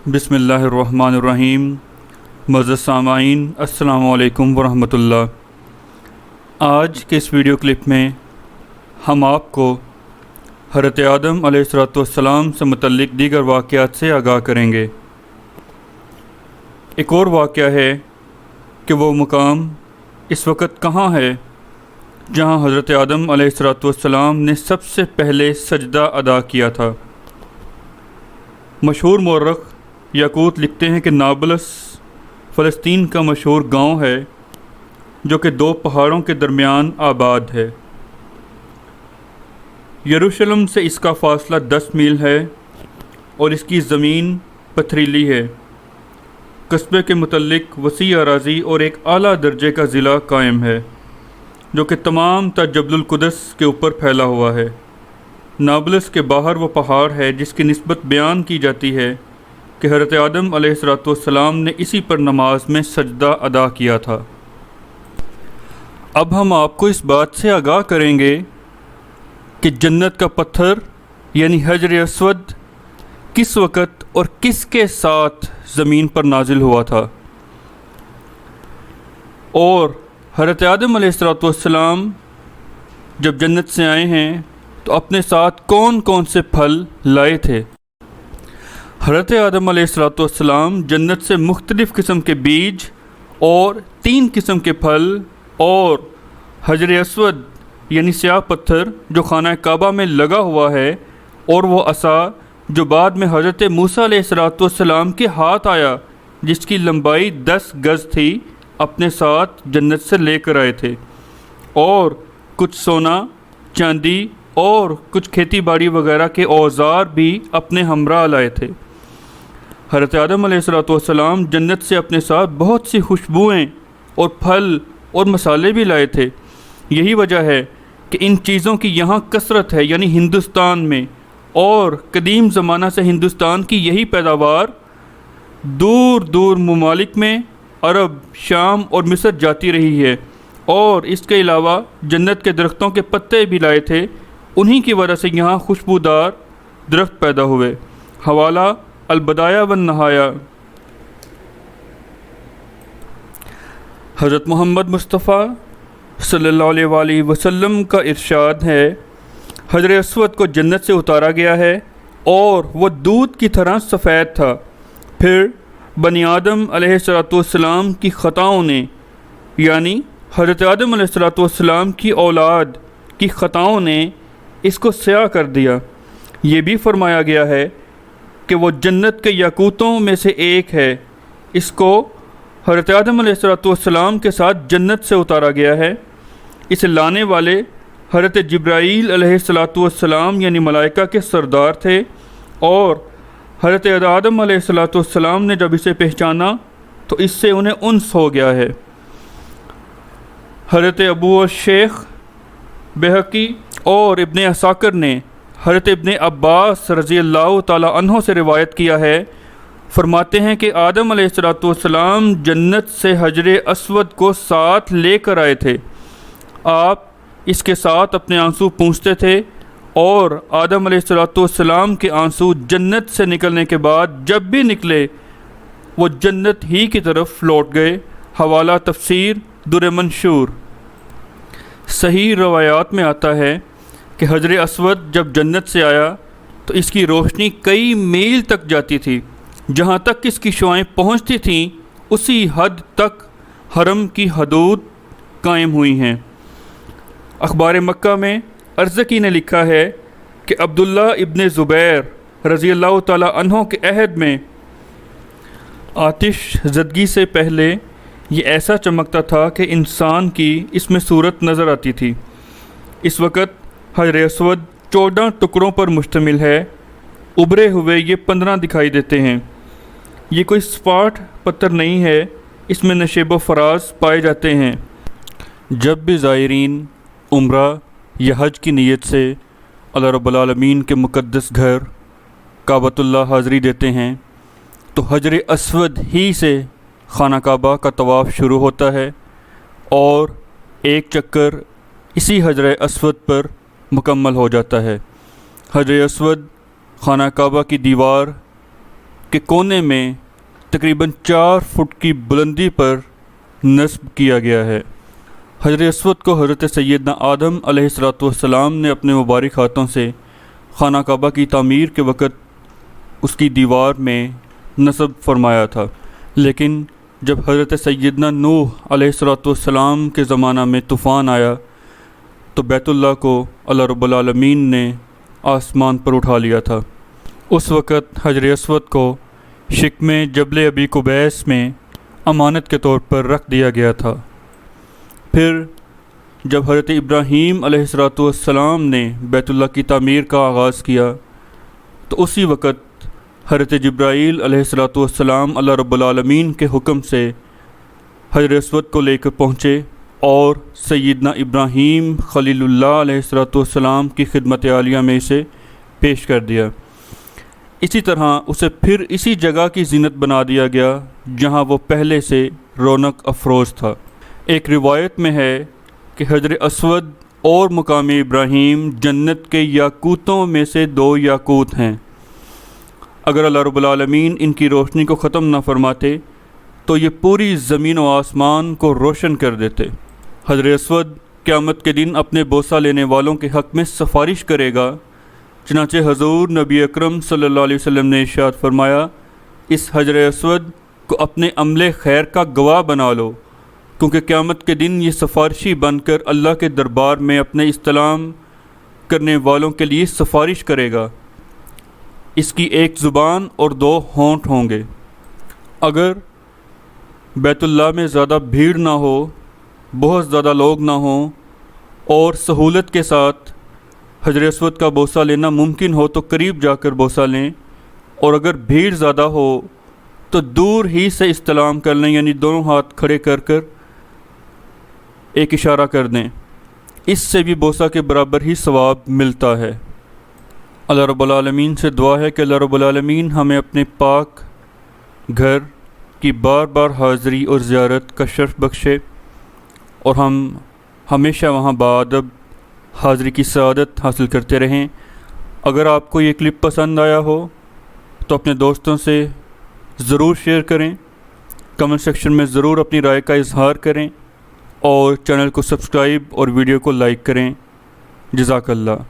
बिस्मिल्लाहिर्रहमानिर्रहीम। मुअज़्ज़ज़ सामाईन, अस्सलामु अलैकुम वरहमतुल्लाह। आज के इस वीडियो क्लिप में हम आपको हज़रत आदम अलैहिस्सलाम से मुतल्लिक़ दीगर वाक़यात से आगाह करेंगे। एक और वाक़या है कि वो मुकाम इस वक्त कहाँ है जहाँ हज़रत आदम अलैहिस्सलाम ने सबसे पहले सजदा अदा किया था। मशहूर मौरख़ याकूत लिखते हैं कि नाबलस फ़लस्तीन का मशहूर गांव है जो कि दो पहाड़ों के दरमियान आबाद है। यरूशलेम से इसका फ़ासला 10 मील है और इसकी ज़मीन पथरीली है। कस्बे के मुतल्लिक़ वसी अराज़ी और एक आला दर्जे का ज़िला कायम है जो कि तमाम जबलुल कुदस के ऊपर फैला हुआ है। नाबलस के बाहर वो पहाड़ है जिसकी निस्बत बयान की जाती है कि हज़रत आदम अलैहिस्सलाम ने इसी पर नमाज में सजदा अदा किया था। अब हम आपको इस बात से आगाह करेंगे कि जन्नत का पत्थर यानी हजर अस्वद किस वक़्त और किसके साथ ज़मीन पर नाजिल हुआ था और हज़रत आदम अलैहिस्सलाम जब जन्नत से आए हैं तो अपने साथ कौन कौन से फल लाए थे। हज़रत आदम अलैहिस्सलाम जन्नत से मुख्तलिफ़ किस्म के बीज और 3 किस्म के फल और हजर अस्वद यानी स्याह पत्थर जो खाना काबा में लगा हुआ है और वो असा जो बाद में हज़रत मूसा अलैहिस्सलाम के हाथ आया जिसकी लंबाई 10 गज़ थी, अपने साथ जन्नत से लेकर आए थे। और कुछ सोना चांदी और कुछ खेती बाड़ी वगैरह के औज़ार भी अपने हमरा लाए थे। हज़रत आदम अलैहिस्सलाम जन्नत से अपने साथ बहुत सी खुशबुएँ और फल और मसाले भी लाए थे। यही वजह है कि इन चीज़ों की यहाँ कसरत है, यानी हिंदुस्तान में, और कदीम ज़माना से हिंदुस्तान की यही पैदावार दूर दूर ममालिक में अरब, शाम और मिस्र जाती रही है। और इसके अलावा जन्नत के दरख्तों के पत्ते भी लाए थे, उन्हीं की वजह से यहाँ खुशबूदार दरख्त पैदा हुए। हवाला अल-बदाया वन नहाया। हज़रत मोहम्मद मुस्तफ़ा सल्लल्लाहु अलैहि वसल्लम का इरशाद है, हजर अस्वद को जन्नत से उतारा गया है और वह दूध की तरह सफ़ेद था। फिर बनी आदम अलैहिस्सलाम की ख़ताओं ने, यानी हज़रत आदम अलैहिस्सलाम की औलाद की ख़ताओं ने इसको स्याह कर दिया। ये भी फरमाया गया है कि वो जन्नत के याकूतों में से एक है। इसको हज़रत आदम अलैहिस्सलाम के साथ जन्नत से उतारा गया है। इसे लाने वाले हज़रत जिब्राईल अलैहिस्सलाम यानी मलाइका के सरदार थे और हज़रत आदम अलैहिस्सलाम ने जब इसे पहचाना तो इससे उन्हें उन्स हो गया है। हज़रत अबू शेख बैहक़ी और इब्ने असाकिर ने हज़रत इब्ने अब्बास रज़ियल्लाहु ताला अन्हो से रिवायत किया है, फरमाते हैं कि आदम अलैहिस्सलाम जन्नत से हजर अस्वद को साथ लेकर आए थे। आप इसके साथ अपने आंसू पूंछते थे और आदम अलैहिस्सलाम के आंसू जन्नत से निकलने के बाद जब भी निकले वो जन्नत ही की तरफ लौट गए। हवाला तफसीर दुर मंशूर। सही रवायात में आता है कि हजर अस्वद जब जन्नत से आया तो इसकी रोशनी कई मील तक जाती थी। जहाँ तक इसकी शुआएं पहुँचती थीं उसी हद तक हरम की हदूद कायम हुई हैं। अखबार मक्का में अर्ज़की ने लिखा है कि अब्दुल्ला इब्ने ज़ुबैर रज़ियल्लाहु ताला अन्हो के अहद में आतिश ज़दगी से पहले ये ऐसा चमकता था कि इंसान की इसमें सूरत नज़र आती थी। इस वक्त हजर अस्वद 14 टुकड़ों पर मुश्तमिल है। उभरे हुए ये 15 दिखाई देते हैं। ये कोई सपाट पत्थर नहीं है, इसमें नशेब व फराज पाए जाते हैं। जब भी ज़ायरीन उम्रा या हज की नीयत से अल्लाह रब्बुल आलमीन के मुक़द्दस घर काबतुल्लाह हाज़री देते हैं तो हजर अस्वद ही से खाना काबा का तवाफ़ शुरू होता है और एक चक्कर इसी हजर अस्वद पर मुकम्मल हो जाता है। हजर अस्वद खाना काबा की दीवार کے کونے میں تقریباً 4 فٹ کی بلندی پر نصب کیا گیا ہے۔ حجر اسود کو حضرت سیدنا آدم علیہ السلام نے اپنے مبارک ہاتھوں سے خانہ کعبہ کی تعمیر کے وقت اس کی دیوار میں نصب فرمایا تھا، لیکن جب حضرت سیدنا نوح علیہ السلام کے زمانہ میں طوفان آیا تو بیت اللہ کو اللہ رب العالمین نے آسمان پر اٹھا لیا تھا۔ اس وقت حجر اسود کو شکم جبل ابی قبیس میں امانت کے طور پر رکھ دیا گیا تھا۔ پھر جب حضرت ابراہیم علیہ السلام نے بیت اللہ کی تعمیر کا آغاز کیا تو اسی وقت حضرت جبرائیل علیہ السلام اللہ رب العالمین کے حکم سے حجر اسود کو لے کر پہنچے اور سیدنا ابراہیم خلیل اللہ علیہ السلام کی خدمت عالیہ میں اسے پیش کر دیا۔ اسی طرح اسے پھر اسی جگہ کی زینت بنا دیا گیا جہاں وہ پہلے سے رونق افروز تھا۔ ایک روایت میں ہے کہ حجر اسود اور مقام ابراہیم جنت کے یاقوتوں میں سے 2 یاقوت ہیں۔ اگر اللہ رب العالمین ان کی روشنی کو ختم نہ فرماتے تو یہ پوری زمین و آسمان کو روشن کر دیتے۔ حجر اسود قیامت کے دن اپنے بوسہ لینے والوں کے حق میں سفارش کرے گا، چنانچہ حضور نبی اکرم صلی اللہ علیہ وسلم نے ارشاد فرمایا، اس حجر اسود کو اپنے عمل خیر کا گواہ بنا لو، کیونکہ قیامت کے دن یہ سفارشی بن کر اللہ کے دربار میں اپنے استلام کرنے والوں کے لیے سفارش کرے گا۔ اس کی 1 زبان اور 2 ہونٹ ہوں گے۔ اگر بیت اللہ میں زیادہ بھیڑ نہ ہو، بہت زیادہ لوگ نہ ہوں اور سہولت کے ساتھ حجر اسود کا بوسہ لینا ممکن ہو تو قریب جا کر بوسہ لیں، اور اگر بھیڑ زیادہ ہو تو دور ہی سے استلام کر لیں، یعنی دونوں ہاتھ کھڑے کر کر ایک اشارہ کر دیں۔ اس سے بھی بوسہ کے برابر ہی ثواب ملتا ہے۔ اللہ رب العالمین سے دعا ہے کہ اللہ رب العالمین ہمیں اپنے پاک گھر کی بار بار حاضری اور زیارت کا شرف بخشے اور ہم ہمیشہ وہاں بادب حاضری کی سعادت حاصل کرتے رہیں۔ اگر آپ کو یہ کلپ پسند آیا ہو تو اپنے دوستوں سے ضرور شیئر کریں، کمنٹ سیکشن میں ضرور اپنی رائے کا اظہار کریں اور چینل کو سبسکرائب اور ویڈیو کو لائک کریں۔ جزاک اللہ۔